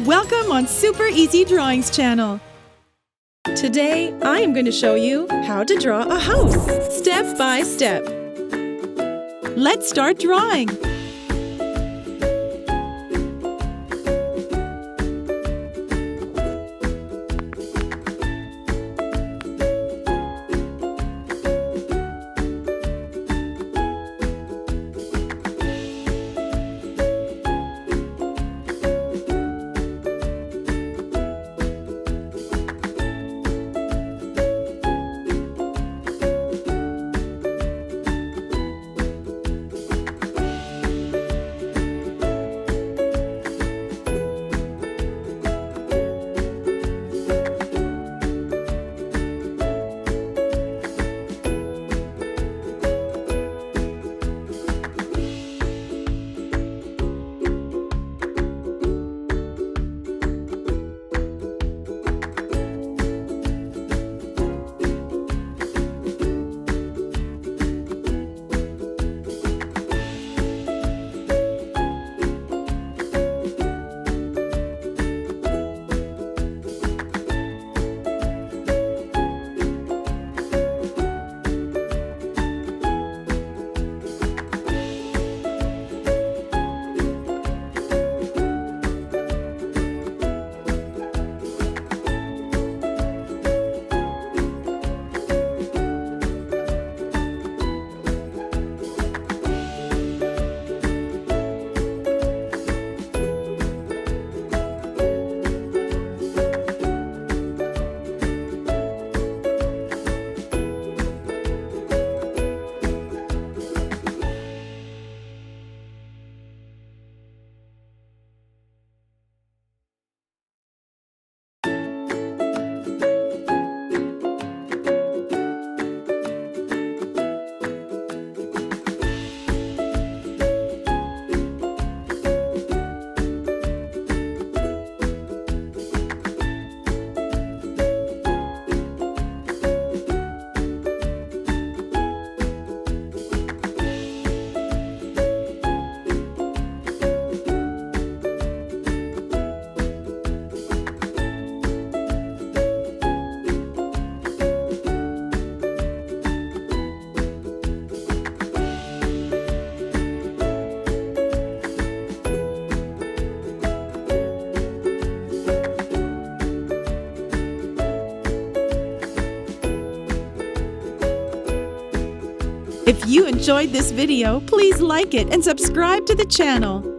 Welcome on Super Easy Drawings channel. Today, I am going to show you how to draw a house, step by step. Let's start drawing. If you enjoyed this video, please like it and subscribe to the channel.